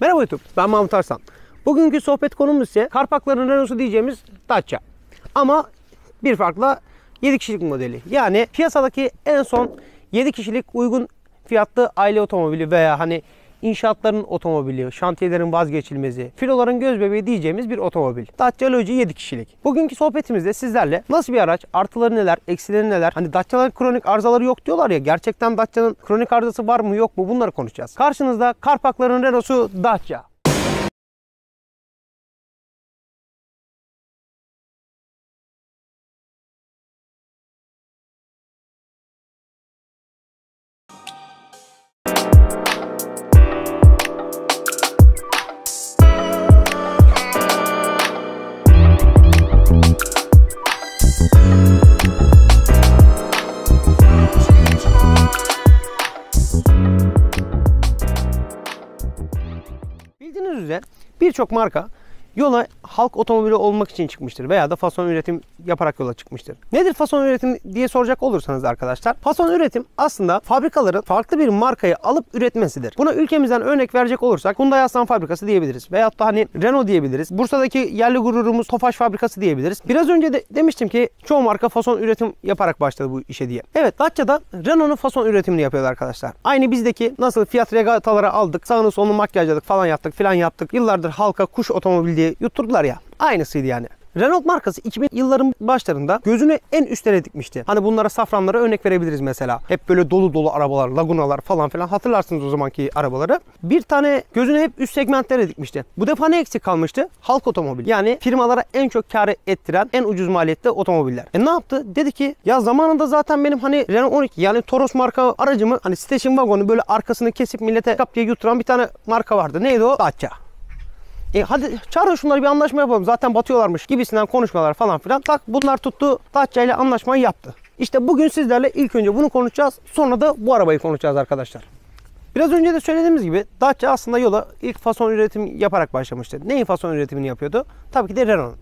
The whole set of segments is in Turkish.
Merhaba YouTube, ben Mahmut Arslan. Bugünkü sohbet konumuz ise Karpakların Renault'su diyeceğimiz Dacia. Ama bir farkla 7 kişilik modeli. Yani piyasadaki en son 7 kişilik uygun fiyatlı aile otomobili veya hani inşaatların otomobili, şantiyelerin vazgeçilmezi, filoların gözbebeği diyeceğimiz bir otomobil. Dacia Logi 7 kişilik. Bugünkü sohbetimizde sizlerle nasıl bir araç, artıları neler, eksileri neler, hani Dacia'ların kronik arızaları yok diyorlar ya, gerçekten Dacia'nın kronik arızası var mı yok mu, bunları konuşacağız. Karşınızda Karpakların Renault'su Dacia. Bildiğiniz üzere birçok marka yola halk otomobili olmak için çıkmıştır veya da fason üretim yaparak yola çıkmıştır. Nedir fason üretim diye soracak olursanız arkadaşlar, fason üretim aslında fabrikaların farklı bir markayı alıp üretmesidir. Buna ülkemizden örnek verecek olursak Hyundai Aslan Fabrikası diyebiliriz veyahut da hani Renault diyebiliriz. Bursa'daki yerli gururumuz Tofaş Fabrikası diyebiliriz. Biraz önce de demiştim ki çoğu marka fason üretim yaparak başladı bu işe diye. Evet, Dacia'da Renault'un fason üretimini yapıyorlar arkadaşlar. Aynı bizdeki nasıl Fiat Regataları aldık, sağını solunu makyajladık falan yaptık. Yıllardır halka kuş otomobil diye yutturdular ya. Aynısıydı yani. Renault markası 2000 yılların başlarında gözünü en üstlere dikmişti. Hani bunlara, safranlara örnek verebiliriz mesela. Hep böyle dolu dolu arabalar, lagunalar falan filan, hatırlarsınız o zamanki arabaları. Bir tane gözünü hep üst segmentlere dikmişti. Bu defa ne eksik kalmıştı? Halk otomobil. Yani firmalara en çok kar ettiren, en ucuz maliyette otomobiller. Ne yaptı? Dedi ki ya zamanında zaten benim hani Renault 12 yani Toros marka aracımı, hani station wagonu böyle arkasını kesip millete kap diye yutturan bir tane marka vardı. Neydi o? Dacia. Hadi çağırın şunları, bir anlaşma yapalım. Zaten batıyorlarmış gibisinden konuşmalar falan filan. Bak bunlar tuttu, Dacia ile anlaşmayı yaptı. İşte bugün sizlerle ilk önce bunu konuşacağız. Sonra da bu arabayı konuşacağız arkadaşlar. Biraz önce de söylediğimiz gibi Dacia aslında yola ilk fason üretim yaparak başlamıştı. Neyin fason üretimini yapıyordu? Tabii ki de Renault'un.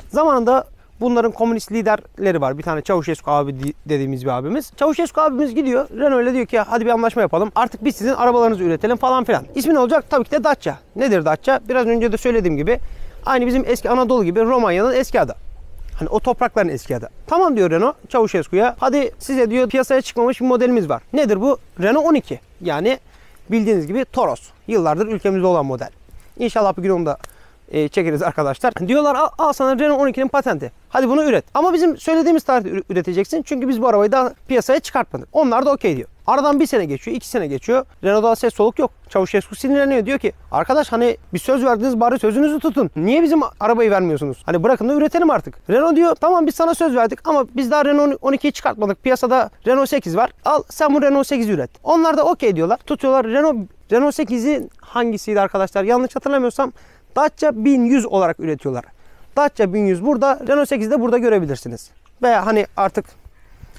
Zamanında bunların komünist liderleri var. Bir tane Çavuşescu abi dediğimiz bir abimiz. Çavuşescu abimiz gidiyor Renault'la diyor ki hadi bir anlaşma yapalım. Artık biz sizin arabalarınızı üretelim falan filan. İsmi ne olacak? Tabii ki de Dacia. Nedir Dacia? Biraz önce de söylediğim gibi aynı bizim eski Anadolu gibi Romanya'nın eski adı. Hani o toprakların eski adı. Tamam diyor Renault Çavuşescu'ya. Hadi size diyor piyasaya çıkmamış bir modelimiz var. Nedir bu? Renault 12. Yani bildiğiniz gibi Toros. Yıllardır ülkemizde olan model. İnşallah bir gün onu da çekeriz arkadaşlar. Diyorlar al sana Renault 12'nin patenti. Hadi bunu üret. Ama bizim söylediğimiz tarihte üreteceksin. Çünkü biz bu arabayı daha piyasaya çıkartmadık. Onlar da okey diyor. Aradan bir sene geçiyor, 2 sene geçiyor. Renault'da ses soluk yok. Çavuşescu sinirleniyor. Diyor ki arkadaş hani bir söz verdiniz, bari sözünüzü tutun. Niye bizim arabayı vermiyorsunuz? Hani bırakın da üretelim artık. Renault diyor tamam biz sana söz verdik ama biz daha Renault 12'yi çıkartmadık. Piyasada Renault 8 var. Al sen bu Renault 8'i üret. Onlar da okey diyorlar. Tutuyorlar. Renault 8'i hangisiydi arkadaşlar? Yanlış hatırlamıyorsam Dacia 1100 olarak üretiyorlar. Dacia 1100 burada, Renault 8'i de burada görebilirsiniz. Veya hani artık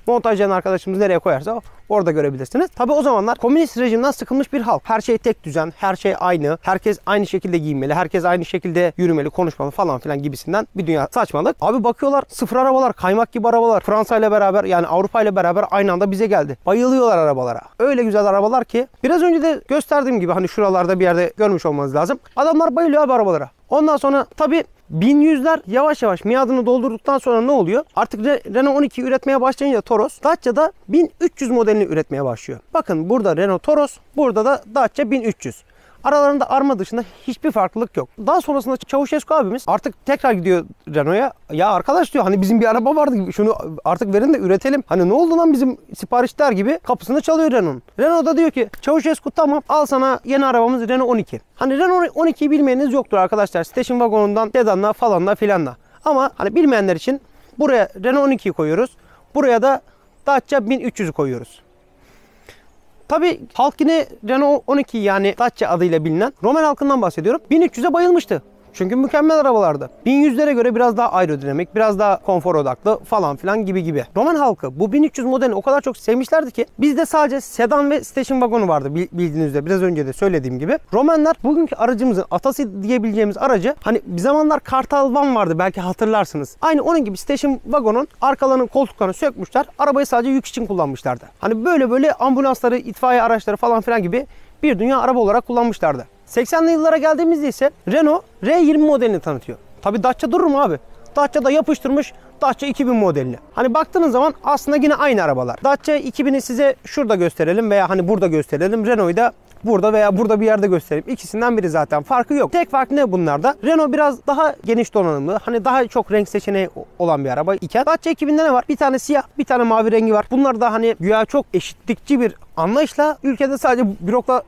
montajlayan arkadaşımız nereye koyarsa orada görebilirsiniz. Tabi o zamanlar komünist rejimden sıkılmış bir halk. Her şey tek düzen, her şey aynı. Herkes aynı şekilde giyinmeli, herkes aynı şekilde yürümeli, konuşmalı falan filan gibisinden bir dünya saçmalık. Abi bakıyorlar sıfır arabalar, kaymak gibi arabalar. Fransa ile beraber yani Avrupa ile beraber aynı anda bize geldi. Bayılıyorlar arabalara. Öyle güzel arabalar ki biraz önce de gösterdiğim gibi hani şuralarda bir yerde görmüş olmanız lazım. Adamlar bayılıyor abi arabalara. Ondan sonra tabi 1100'ler yavaş yavaş miadını doldurduktan sonra ne oluyor? Artık Renault 12 üretmeye başlayınca Toros, Dacia'da 1300 modelini üretmeye başlıyor. Bakın burada Renault Toros, burada da Dacia 1300. Aralarında arma dışında hiçbir farklılık yok. Daha sonrasında Çavuşescu abimiz artık tekrar gidiyor Renault'a. Ya arkadaş diyor hani bizim bir araba vardı, şunu artık verin de üretelim. Hani ne oldu lan bizim siparişler gibi kapısını çalıyor Renault'un. Renault da diyor ki Çavuşescu tamam al sana yeni arabamız Renault 12. Hani Renault 12'yi bilmeyeniniz yoktur arkadaşlar. Station wagonundan sedanla falanla filanla. Ama hani bilmeyenler için buraya Renault 12'yi koyuyoruz. Buraya da Dacia 1300'ü koyuyoruz. Tabi halk yine Renault 12 yani Dacia adıyla bilinen Roman halkından bahsediyorum. 1300'e bayılmıştı. Çünkü mükemmel arabalardı. 1100'lere göre biraz daha aerodinamik, biraz daha konfor odaklı falan filan gibi. Roman halkı bu 1300 modelini o kadar çok sevmişlerdi ki bizde sadece sedan ve station wagonu vardı bildiğiniz üzere. Biraz önce de söylediğim gibi. Romanlar bugünkü aracımızın atası diyebileceğimiz aracı hani bir zamanlar Kartal Van vardı belki hatırlarsınız. Aynı onun gibi station wagonun arkalarının koltuklarını sökmüşler. Arabayı sadece yük için kullanmışlardı. Hani böyle ambulansları, itfaiye araçları falan filan gibi bir dünya araba olarak kullanmışlardı. 80'li yıllara geldiğimizde ise Renault R20 modelini tanıtıyor. Tabi Dacia durur mu abi? Dacia da yapıştırmış Dacia 2000 modelini. Hani baktığınız zaman aslında yine aynı arabalar. Dacia 2000'i size şurada gösterelim veya hani burada gösterelim. Renault'u da burada veya burada bir yerde göstereyim. İkisinden biri zaten. Farkı yok. Tek fark ne bunlarda? Renault biraz daha geniş donanımlı. Hani daha çok renk seçeneği olan bir araba iken Dacia 2000'de ne var? Bir tane siyah, bir tane mavi rengi var. Bunlar da hani güya çok eşitlikçi bir anlayışla ülkede sadece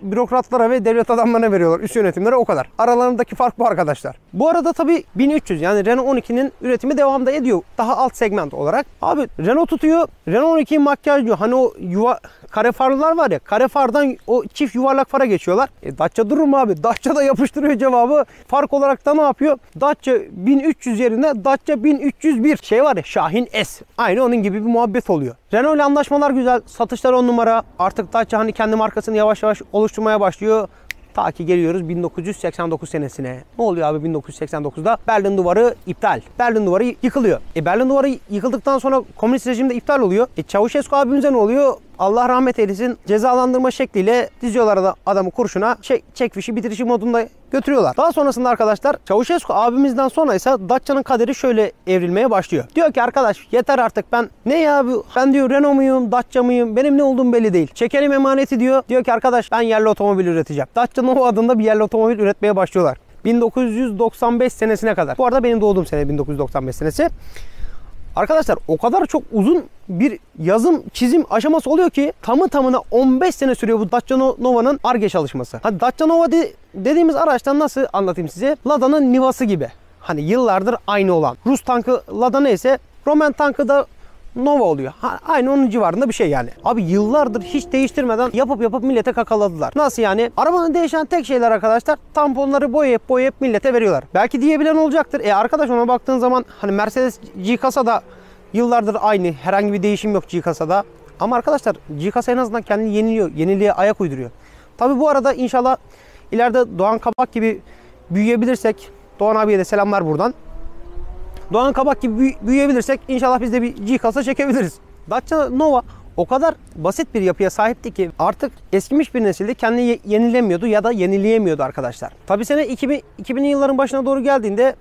bürokratlara ve devlet adamlarına veriyorlar. Üst yönetimlere o kadar. Aralarındaki fark bu arkadaşlar. Bu arada tabii 1300 yani Renault 12'nin üretimi devam da ediyor. Daha alt segment olarak. Abi Renault tutuyor. Renault 12'yi makyajlıyor. Hani o kare farlar var ya. Kare fardan o çift yuvarlak fara geçiyorlar. Dacia durur mu abi? Dacia da yapıştırıyor cevabı. Fark olarak da ne yapıyor? Dacia 1300 yerine Dacia 1301 şey var ya, Şahin S. Aynı onun gibi bir muhabbet oluyor. Renault ile anlaşmalar güzel. Satışlar 10 numara. Artık Dacia hani kendi markasını yavaş yavaş oluşturmaya başlıyor. Ta ki geliyoruz 1989 senesine. Ne oluyor abi 1989'da? Berlin Duvarı iptal. Berlin Duvarı yıkılıyor. Berlin Duvarı yıkıldıktan sonra komünist rejimde iptal oluyor. Çavuşescu abimize ne oluyor? Allah rahmet eylesin. Cezalandırma şekliyle diziyorlar da adamı kurşuna. Çek fişi bitirişi modunda götürüyorlar. Daha sonrasında arkadaşlar Çavuşescu abimizden sonra ise Dacia'nın kaderi şöyle evrilmeye başlıyor. Diyor ki arkadaş yeter artık ben ya abi ben diyor Renault muyum Dacia mıyım benim ne olduğum belli değil. Çekelim emaneti diyor. Diyor ki arkadaş ben yerli otomobil üreteceğim. Dacia Nova adında bir yerli otomobil üretmeye başlıyorlar. 1995 senesine kadar. Bu arada benim doğduğum sene 1995 senesi. Arkadaşlar o kadar çok uzun bir yazım çizim aşaması oluyor ki tamına 15 sene sürüyor bu Dacia Nova'nın Ar-Ge çalışması. Hani Dacia Nova dediğimiz araçtan nasıl anlatayım size? Lada'nın Niva'sı gibi. Hani yıllardır aynı olan. Rus tankı Lada neyse Roman tankı da Nova oluyor. Aynı onun civarında bir şey yani. Abi yıllardır hiç değiştirmeden yapıp millete kakaladılar. Nasıl yani? Arabanın değişen tek şeyler arkadaşlar tamponları boyayıp millete veriyorlar. Belki diyebilen olacaktır. Arkadaş ona baktığın zaman hani Mercedes G-Kasa da yıllardır aynı. Herhangi bir değişim yok G-Kasa'da. Ama arkadaşlar G-Kasa en azından kendini yeniliyor. Yeniliğe ayak uyduruyor. Tabi bu arada inşallah ileride Doğan Kabak gibi büyüyebilirsek, Doğan abiye de selamlar buradan. Doğan Kabak gibi büyüyebilirsek inşallah biz de bir G-Kasa çekebiliriz. Dacia Nova o kadar basit bir yapıya sahipti ki artık eskimiş bir nesilde kendini yenilemiyordu ya da yenileyemiyordu arkadaşlar. Tabi sene 2000'li yılların başına doğru geldiğinde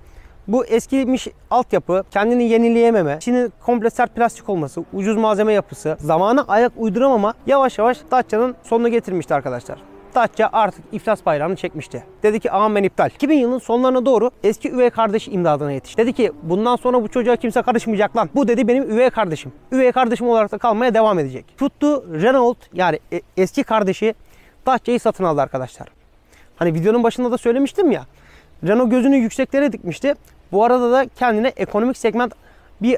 bu eskimiş altyapı, kendini yenileyememe, içinin komple sert plastik olması, ucuz malzeme yapısı, zamana ayak uyduramama yavaş yavaş Dacia'nın sonunu getirmişti arkadaşlar. Dacia artık iflas bayrağını çekmişti. Dedi ki aman ben iptal. 2000 yılının sonlarına doğru eski üvey kardeşi imdadına yetişti. Dedi ki bundan sonra bu çocuğa kimse karışmayacak lan. Bu dedi benim üvey kardeşim. Üvey kardeşim olarak da kalmaya devam edecek. Tuttu Renault yani eski kardeşi Dacia'yı satın aldı arkadaşlar. Hani videonun başında da söylemiştim ya. Renault gözünü yükseklere dikmişti. Bu arada da kendine ekonomik segment bir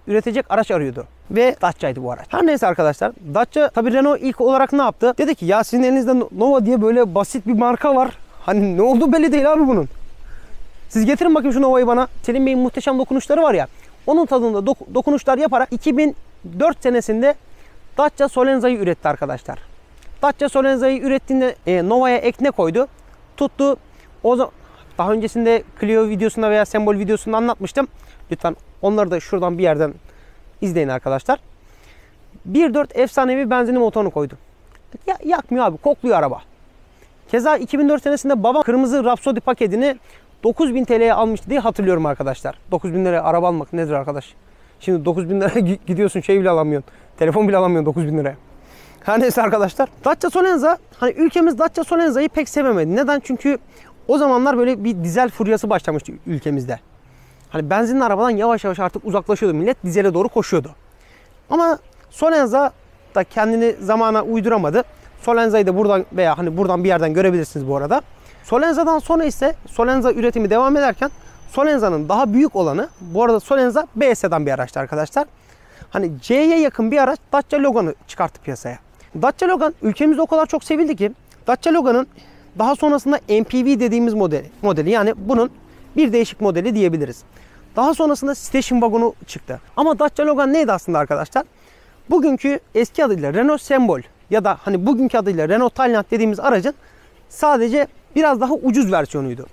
üretecek araç arıyordu. Ve Dacia'ydı bu araç. Her neyse arkadaşlar. Dacia tabi Renault ilk olarak ne yaptı? Dedi ki ya sizin elinizde Nova diye böyle basit bir marka var. Hani ne olduğu belli değil abi bunun. Siz getirin bakayım şu Nova'yı bana. Selim Bey'in muhteşem dokunuşları var ya. Onun tadında dokunuşlar yaparak 2004 senesinde Dacia Solenza'yı üretti arkadaşlar. Dacia Solenza'yı ürettiğinde Nova'ya ek ne koydu? Tuttu. O zaman daha öncesinde Clio videosunda veya Sembol videosunda anlatmıştım. Lütfen onları da şuradan bir yerden izleyin arkadaşlar. 1.4 efsanevi benzinli motorunu koydu. Yakmıyor abi. Kokluyor araba. Keza 2004 senesinde babam kırmızı Rhapsody paketini 9000 TL'ye almıştı diye hatırlıyorum arkadaşlar. 9000 liraya araba almak nedir arkadaş? Şimdi 9000 liraya gidiyorsun şey bile alamıyorsun. Telefon bile alamıyorsun 9000 liraya. Her neyse arkadaşlar. Dacia Solenza hani ülkemiz Dacia Solenza'yı pek sevemedi. Neden? Çünkü o zamanlar böyle bir dizel furyası başlamıştı ülkemizde. Hani benzinli arabadan yavaş yavaş artık uzaklaşıyordu. Millet dizele doğru koşuyordu. Ama Solenza da kendini zamana uyduramadı. Solenza'yı da buradan veya hani buradan bir yerden görebilirsiniz bu arada. Solenza'dan sonra ise Solenza üretimi devam ederken Solenza'nın daha büyük olanı bu arada Solenza B sedan bir araçtı arkadaşlar. Hani C'ye yakın bir araç Dacia Logan'ı çıkarttı piyasaya. Dacia Logan ülkemizde o kadar çok sevildi ki Dacia Logan'ın daha sonrasında MPV dediğimiz modeli yani bunun bir değişik modeli diyebiliriz. Daha sonrasında station wagonu çıktı. Ama Dacia Logan neydi aslında arkadaşlar? Bugünkü eski adıyla Renault Sembol ya da hani bugünkü adıyla Renault Tayland dediğimiz aracın sadece biraz daha ucuz versiyonuydu.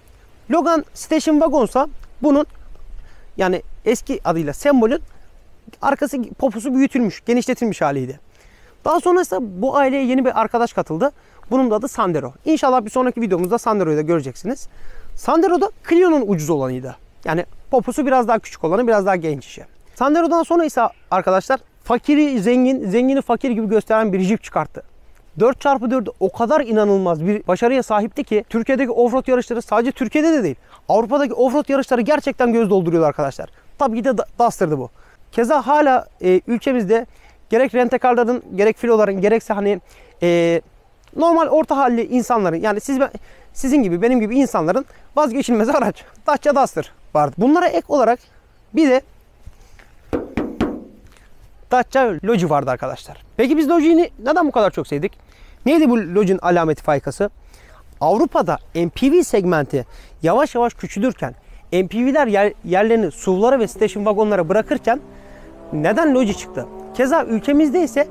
Logan station wagonsa bunun yani eski adıyla Sembol'ün arkası poposu büyütülmüş, genişletilmiş haliydi. Daha sonrasında bu aileye yeni bir arkadaş katıldı. Bunun da adı Sandero. İnşallah bir sonraki videomuzda Sandero'yu da göreceksiniz. Sandero da Clio'nun ucuz olanıydı. Yani poposu biraz daha küçük olanı, biraz daha genç işi. Sandero'dan sonra ise arkadaşlar fakiri zengin, zengini fakir gibi gösteren bir Jeep çıkarttı. 4x4 o kadar inanılmaz bir başarıya sahipti ki Türkiye'deki offroad yarışları, sadece Türkiye'de de değil, Avrupa'daki offroad yarışları gerçekten göz dolduruyor arkadaşlar. Tabii ki de Duster'dı bu. Keza hala ülkemizde gerek rentekarların, gerek filoların, gerekse hani normal orta halli insanların, yani sizin gibi, benim gibi insanların vazgeçilmez araç Dacia Duster vardı. Bunlara ek olarak bir de Dacia Logi vardı arkadaşlar. Peki biz Logi'yi neden bu kadar çok sevdik? Neydi bu Logi'nin alameti faykası? Avrupa'da MPV segmenti yavaş yavaş küçülürken, MPV'ler yerlerini SUV'lara ve station wagonlara bırakırken neden Logi çıktı? Keza ülkemizde ise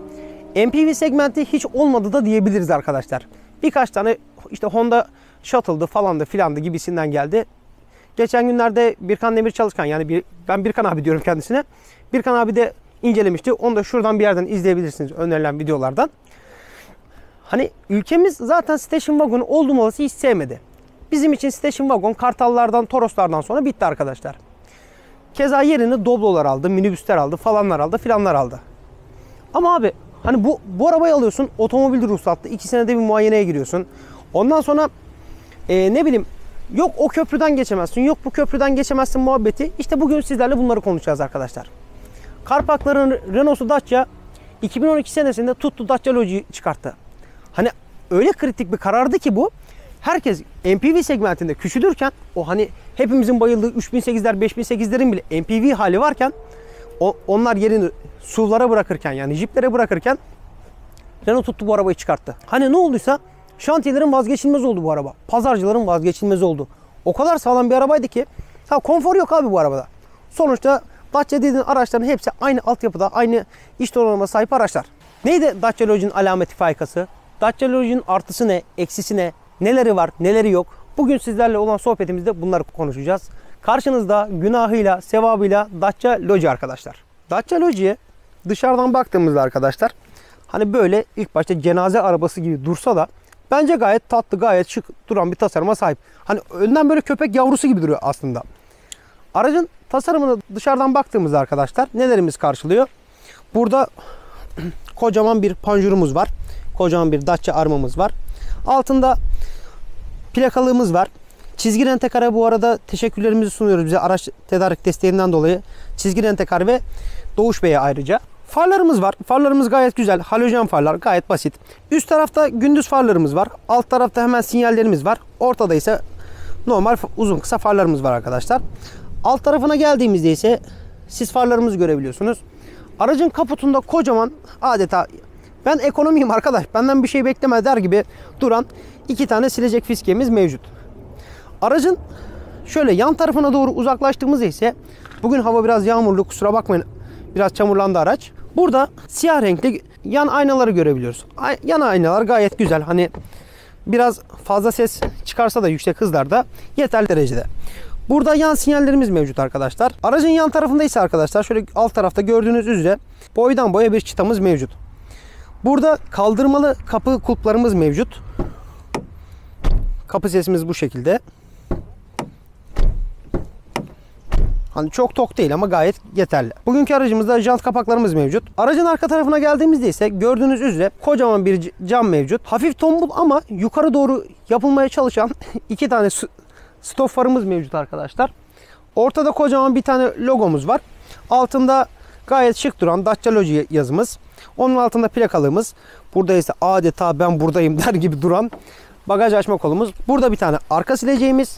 MPV segmenti hiç olmadı da diyebiliriz arkadaşlar. Birkaç tane işte Honda Shuttle'dı falandı filandı gibisinden geldi. Geçen günlerde Birkan Demir Çalışkan, yani ben Birkan abi diyorum kendisine. Birkan abi de incelemişti. Onu da şuradan bir yerden izleyebilirsiniz önerilen videolardan. Hani ülkemiz zaten station wagon oldum olası hiç sevmedi. Bizim için station wagon Kartallardan, Toroslardan sonra bitti arkadaşlar. Keza yerini Doblo'lar aldı, minibüsler aldı, falanlar aldı, filanlar aldı. Ama abi hani bu arabayı alıyorsun, otomobil ruhsatlı, 2 senede bir muayeneye giriyorsun. Ondan sonra ne bileyim, yok o köprüden geçemezsin, yok bu köprüden geçemezsin muhabbeti. İşte bugün sizlerle bunları konuşacağız arkadaşlar. Karpakların Renault'su Dacia 2012 senesinde tuttu Dacia Logi çıkarttı. Hani öyle kritik bir karardı ki bu. Herkes MPV segmentinde küçülürken, o hani hepimizin bayıldığı 3008'ler 5008'lerin bile MPV hali varken, onlar yerini SUV'lara bırakırken, yani Jeep'lere bırakırken Renault tuttu bu arabayı çıkarttı. Hani ne olduysa şantiyelerin vazgeçilmez oldu bu araba. Pazarcıların vazgeçilmez oldu. O kadar sağlam bir arabaydı ki konfor yok abi bu arabada. Sonuçta Dacia dediğin araçların hepsi aynı altyapıda, aynı iç donanıma sahip araçlar. Neydi Dacia Logi'nin alameti faykası? Dacia Logi'nin artısı ne, eksisi ne, neleri var, neleri yok? Bugün sizlerle olan sohbetimizde bunları konuşacağız. Karşınızda günahıyla, sevabıyla Dacia Logi arkadaşlar. Dacia Logi'ye dışarıdan baktığımızda arkadaşlar, hani böyle ilk başta cenaze arabası gibi dursa da bence gayet tatlı, gayet şık duran bir tasarıma sahip. Hani önden böyle köpek yavrusu gibi duruyor aslında. Aracın tasarımını dışarıdan baktığımızda arkadaşlar nelerimiz karşılıyor? Burada kocaman bir panjurumuz var. Kocaman bir Dacia armamız var. Altında plakalığımız var. Çizgi Rentekar bu arada teşekkürlerimizi sunuyoruz bize araç tedarik desteğinden dolayı. Çizgi Rentekar ve Doğuş Bey'e ayrıca. Farlarımız var. Farlarımız gayet güzel. Halojen farlar, gayet basit. Üst tarafta gündüz farlarımız var. Alt tarafta hemen sinyallerimiz var. Ortada ise normal uzun kısa farlarımız var arkadaşlar. Alt tarafına geldiğimizde ise sis farlarımızı görebiliyorsunuz. Aracın kaputunda kocaman, adeta ben ekonomiyim arkadaş, benden bir şey bekleme der gibi duran 2 tane silecek fiskemiz mevcut. Aracın şöyle yan tarafına doğru uzaklaştığımızda ise, bugün hava biraz yağmurlu, kusura bakmayın, biraz çamurlandı araç. Burada siyah renkli yan aynaları görebiliyoruz. Yan aynalar gayet güzel. Hani biraz fazla ses çıkarsa da yüksek hızlarda yeterli derecede. Burada yan sinyallerimiz mevcut arkadaşlar. Aracın yan tarafında ise arkadaşlar şöyle alt tarafta gördüğünüz üzere boydan boya bir çıtamız mevcut. Burada kaldırmalı kapı kulplarımız mevcut. Kapı sesimiz bu şekilde. Hani çok tok değil ama gayet yeterli. Bugünkü aracımızda jant kapaklarımız mevcut. Aracın arka tarafına geldiğimizde ise gördüğünüz üzere kocaman bir cam mevcut. Hafif tombul ama yukarı doğru yapılmaya çalışan 2 tane stop farımız mevcut arkadaşlar. Ortada kocaman bir tane logomuz var. Altında gayet şık duran Dacia Logi yazımız. Onun altında plakalığımız. Burada ise adeta ben buradayım der gibi duran bagaj açma kolumuz. Burada bir tane arka sileceğimiz.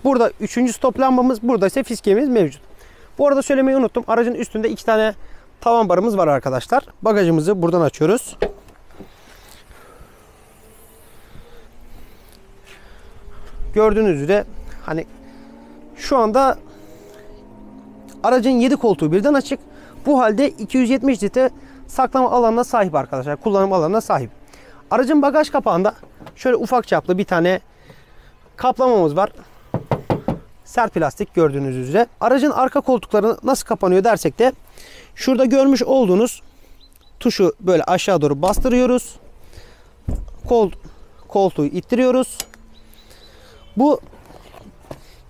Burada 3. stop lambamız. Burada ise fiskemiz mevcut. Bu arada söylemeyi unuttum. Aracın üstünde 2 tane tavan barımız var arkadaşlar. Bagajımızı buradan açıyoruz. Gördüğünüz üzere hani şu anda aracın 7 koltuğu birden açık. Bu halde 270 litre saklama alanına sahip arkadaşlar. Kullanım alanına sahip. Aracın bagaj kapağında şöyle ufak çaplı bir tane kaplamamız var. Sert plastik gördüğünüz üzere. Aracın arka koltukları nasıl kapanıyor dersek de şurada görmüş olduğunuz tuşu böyle aşağı doğru bastırıyoruz. koltuğu ittiriyoruz. Bu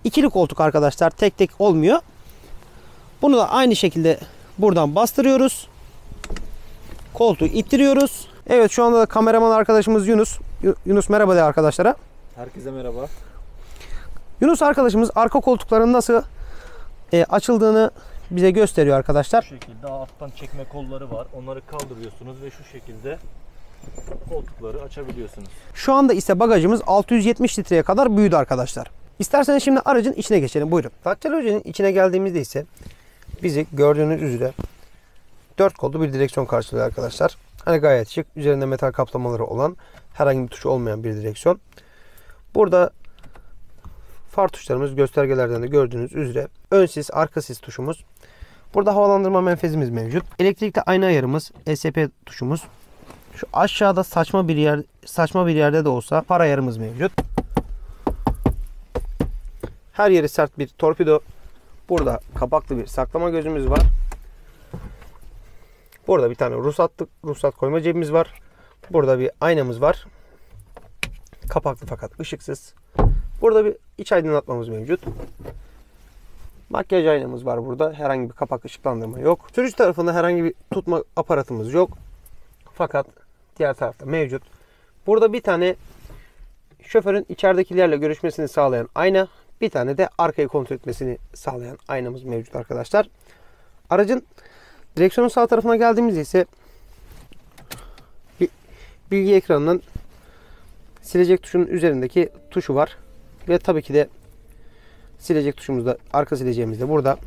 ikili koltuk arkadaşlar, tek tek olmuyor. Bunu da aynı şekilde buradan bastırıyoruz. Koltuğu ittiriyoruz. Evet, şu anda da kameraman arkadaşımız Yunus. Yunus merhaba de arkadaşlara. Herkese merhaba. Yunus arkadaşımız arka koltukların nasıl açıldığını bize gösteriyor arkadaşlar. Bu şekilde alttan çekme kolları var. Onları kaldırıyorsunuz ve şu şekilde koltukları açabiliyorsunuz. Şu anda ise bagajımız 670 litreye kadar büyüdü arkadaşlar. İsterseniz şimdi aracın içine geçelim. Buyurun. Dacia Logic'in içine geldiğimizde ise bizi gördüğünüz üzere 4 kollu bir direksiyon karşılıyor arkadaşlar. Hani gayet şık. Üzerinde metal kaplamaları olan, herhangi bir tuşu olmayan bir direksiyon. Burada far tuşlarımız, göstergelerden de gördüğünüz üzere ön sis, arka sis tuşumuz. Burada havalandırma menfezimiz mevcut. Elektrikli ayna ayarımız, ESP tuşumuz. Şu aşağıda saçma bir yerde de olsa far ayarımız mevcut. Her yeri sert bir torpido. Burada kapaklı bir saklama gözümüz var. Burada bir tane ruhsat koyma cebimiz var. Burada bir aynamız var. Kapaklı fakat ışıksız. Burada bir iç aydınlatmamız mevcut. Makyaj aynamız var burada. Herhangi bir kapak ışıklandırma yok. Sürücü tarafında herhangi bir tutma aparatımız yok. Fakat diğer tarafta mevcut. Burada bir tane şoförün içeridekilerle görüşmesini sağlayan ayna, bir tane de arkayı kontrol etmesini sağlayan aynamız mevcut arkadaşlar. Aracın direksiyonun sağ tarafına geldiğimizde ise bilgi ekranının silecek tuşunun üzerindeki tuşu var. Ve tabii ki de silecek tuşumuz da, arka sileceğimiz de burada.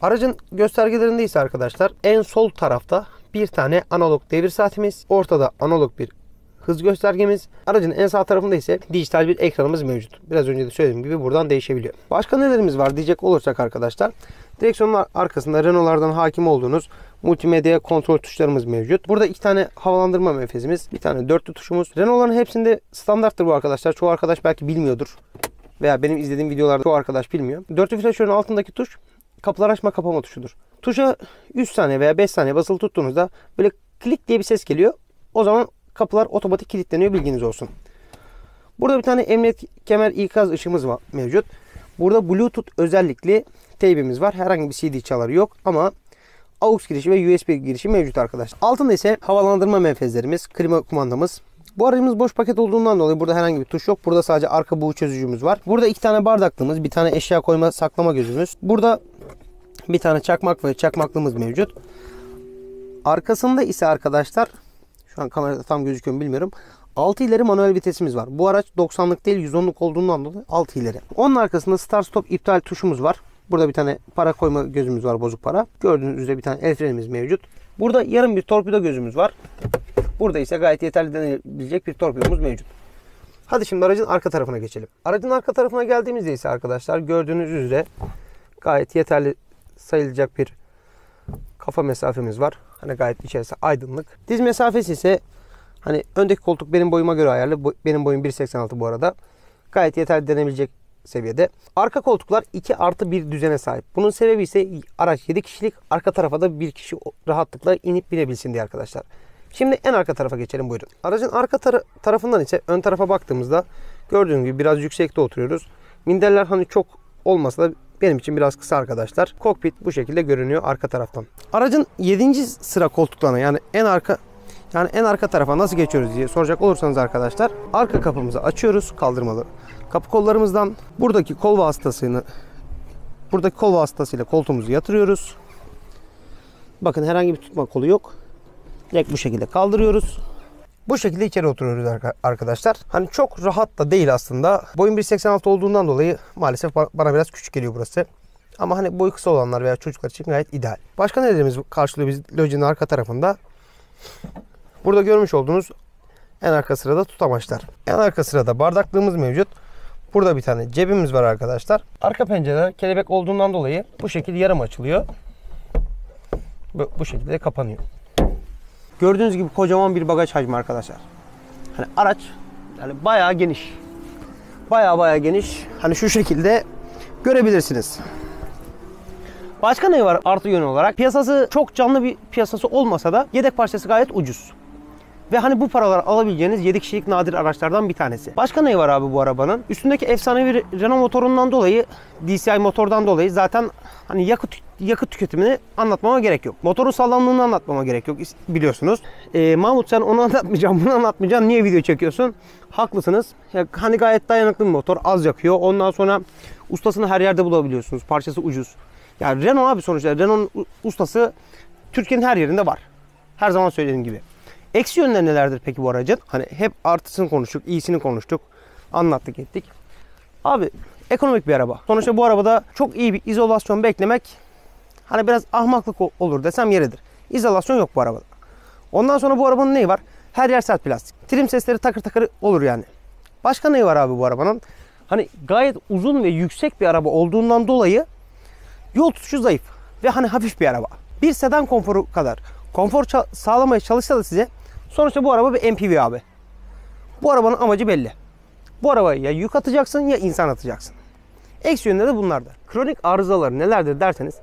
Aracın göstergelerinde ise arkadaşlar en sol tarafta bir tane analog devir saatimiz, ortada analog bir hız göstergemiz, aracın en sağ tarafında ise dijital bir ekranımız mevcut. Biraz önce de söylediğim gibi buradan değişebiliyor. Başka nelerimiz var diyecek olursak arkadaşlar, direksiyonun arkasında Renault'lardan hakim olduğunuz multimedya kontrol tuşlarımız mevcut. Burada iki tane havalandırma menfezimiz, bir tane dörtlü tuşumuz. Renault'ların hepsinde standarttır bu arkadaşlar. Çoğu arkadaş belki bilmiyordur. Veya benim izlediğim videolarda çoğu arkadaş bilmiyor. Dörtlü flaşörün altındaki tuş kapılar açma kapama tuşudur. Tuşa 3 saniye veya 5 saniye basılı tuttuğunuzda böyle klik diye bir ses geliyor. O zaman kapılar otomatik kilitleniyor, bilginiz olsun. Burada bir tane emniyet kemer ikaz ışığımız var, mevcut. Burada Bluetooth özellikli teybimiz var. Herhangi bir CD çaları yok ama AUX girişi ve USB girişi mevcut arkadaşlar. Altında ise havalandırma menfezlerimiz, klima kumandamız. Bu aracımız boş paket olduğundan dolayı burada herhangi bir tuş yok. Burada sadece arka buğu çözücümüz var. Burada iki tane bardaklığımız, bir tane eşya koyma saklama gözümüz. Burada bir tane çakmak ve çakmaklığımız mevcut. Arkasında ise arkadaşlar, şu an kamerada tam gözüküyor mu bilmiyorum, 6 ileri manuel vitesimiz var. Bu araç 90'lık değil 110'luk olduğundan dolayı 6 ileri. Onun arkasında start stop iptal tuşumuz var. Burada bir tane para koyma gözümüz var, bozuk para. Gördüğünüz üzere bir tane el frenimiz mevcut. Burada yarım bir torpido gözümüz var. Burada ise gayet yeterli denebilecek bir torpidomuz mevcut. Hadi şimdi aracın arka tarafına geçelim. Aracın arka tarafına geldiğimizde ise arkadaşlar gördüğünüz üzere gayet yeterli sayılacak bir kafa mesafemiz var. Hani gayet içerisi aydınlık. Diz mesafesi ise hani öndeki koltuk benim boyuma göre ayarlı. Benim boyum 1.86 bu arada. Gayet yeterli denebilecek seviyede. Arka koltuklar 2+1 düzene sahip. Bunun sebebi ise araç 7 kişilik. Arka tarafa da bir kişi rahatlıkla inip binebilsin diye arkadaşlar. Şimdi en arka tarafa geçelim, buyurun. Aracın arka tarafından ise ön tarafa baktığımızda gördüğünüz gibi biraz yüksekte oturuyoruz. Minderler hani çok olmasa da benim için biraz kısa arkadaşlar. Kokpit bu şekilde görünüyor arka taraftan. Aracın 7. sıra koltuklarına yani en arka tarafa nasıl geçiyoruz diye soracak olursanız arkadaşlar, arka kapımızı açıyoruz kaldırmalı. Kapı kollarımızdan buradaki kol vasıtasıyla koltuğumuzu yatırıyoruz. Bakın herhangi bir tutma kolu yok. Direkt bu şekilde kaldırıyoruz. Bu şekilde içeri oturuyoruz arkadaşlar. Hani çok rahat da değil aslında. Boyum 1.86 olduğundan dolayı maalesef bana biraz küçük geliyor burası. Ama hani boyu kısa olanlar veya çocuklar için gayet ideal. Başka nelerimiz karşılıyor biz Logic'in arka tarafında? Burada görmüş olduğunuz en arka sırada tutamaçlar. En arka sırada bardaklığımız mevcut. Burada bir tane cebimiz var arkadaşlar. Arka pencereler kelebek olduğundan dolayı bu şekilde yarım açılıyor. Bu şekilde de kapanıyor. Gördüğünüz gibi kocaman bir bagaj hacmi arkadaşlar. Hani araç yani bayağı geniş. Bayağı geniş. Hani şu şekilde görebilirsiniz. Başka ne var artı yönü olarak? Piyasası çok canlı bir piyasası olmasa da yedek parçası gayet ucuz. Ve hani bu paralar alabileceğiniz 7 kişilik nadir araçlardan bir tanesi. Başka ne var abi bu arabanın? Üstündeki efsanevi Renault motorundan dolayı, DCI motordan dolayı zaten hani yakıt tüketimini anlatmama gerek yok. Motorun sağlamlığını anlatmama gerek yok biliyorsunuz. Mahmut sen onu anlatmayacağım, bunu anlatmayacağım. Niye video çekiyorsun? Haklısınız. Hani gayet dayanıklı bir motor. Az yakıyor. Ondan sonra ustasını her yerde bulabiliyorsunuz. Parçası ucuz. Yani Renault abi sonuçta. Renault'un ustası Türkiye'nin her yerinde var. Her zaman söylediğim gibi. Eksi yönleri nelerdir peki bu aracın? Hani hep artısını konuştuk, iyisini konuştuk. Anlattık ettik. Abi ekonomik bir araba. Sonuçta bu arabada çok iyi bir izolasyon beklemek hani biraz ahmaklık olur desem yeridir. İzolasyon yok bu arabada. Ondan sonra bu arabanın neyi var? Her yer sert plastik. Trim sesleri takır takır olur yani. Başka neyi var abi bu arabanın? Hani gayet uzun ve yüksek bir araba olduğundan dolayı yol tutuşu zayıf. Ve hani hafif bir araba. Bir sedan konforu kadar konfor sağlamaya çalışsa da size sonuçta bu araba bir MPV abi. Bu arabanın amacı belli. Bu arabaya ya yük atacaksın ya insan atacaksın. Eksi yönleri de bunlardır. Kronik arızaları nelerdir derseniz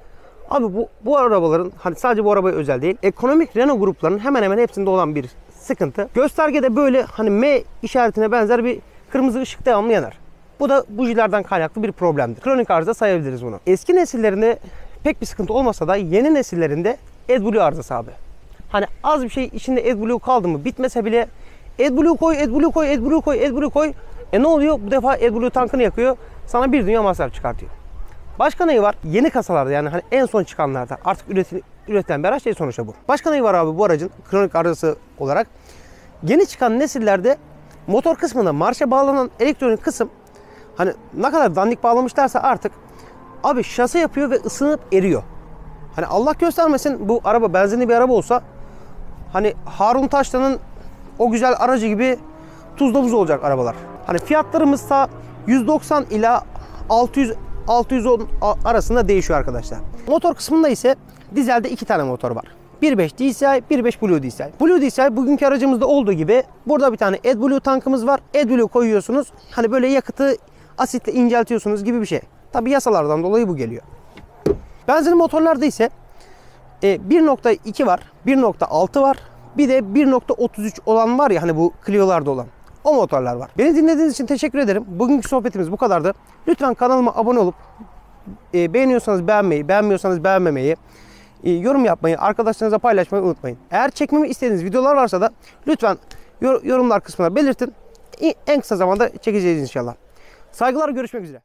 abi bu arabaların hani sadece bu arabaya özel değil. Ekonomik Renault gruplarının hemen hemen hepsinde olan bir sıkıntı. Göstergede böyle hani M işaretine benzer bir kırmızı ışık devamlı yanar. Bu da bujilerden kaynaklı bir problemdir. Kronik arıza sayabiliriz bunu. Eski nesillerinde pek bir sıkıntı olmasa da yeni nesillerinde AdBlue arızası abi. Hani az bir şey içinde AdBlue kaldı mı bitmese bile AdBlue koy, AdBlue koy, AdBlue koy, AdBlue koy. Ne oluyor? Bu defa AdBlue tankını yakıyor. Sana bir dünya masraf çıkartıyor. Başka neyi var? Yeni kasalarda yani hani en son çıkanlarda artık üretilen bir araç değil sonuçta bu. Başka neyi var abi bu aracın kronik arızası olarak? Yeni çıkan nesillerde motor kısmında marşa bağlanan elektronik kısım hani ne kadar dandik bağlamışlarsa artık abi şase yapıyor ve ısınıp eriyor. Hani Allah göstermesin bu araba benzinli bir araba olsa hani Harun Taşlan'ın o güzel aracı gibi tuzla buz olacak arabalar. Hani fiyatlarımızsa 190 ila 610 arasında değişiyor arkadaşlar. Motor kısmında ise dizelde 2 tane motor var. 1.5 DCI, 1.5 Blue DCI. Blue DCI bugünkü aracımızda olduğu gibi burada bir tane AdBlue tankımız var. AdBlue koyuyorsunuz. Hani böyle yakıtı asitle inceltiyorsunuz gibi bir şey. Tabi yasalardan dolayı bu geliyor. Benzinli motorlarda ise 1.2 var, 1.6 var. Bir de 1.33 olan var ya hani bu Clio'larda olan. O motorlar var. Beni dinlediğiniz için teşekkür ederim. Bugünkü sohbetimiz bu kadardı. Lütfen kanalıma abone olup beğeniyorsanız beğenmeyi, beğenmiyorsanız beğenmemeyi, yorum yapmayı, arkadaşlarınızla paylaşmayı unutmayın. Eğer çekmemi istediğiniz videolar varsa da lütfen yorumlar kısmına belirtin. En kısa zamanda çekeceğiz inşallah. Saygılar, görüşmek üzere.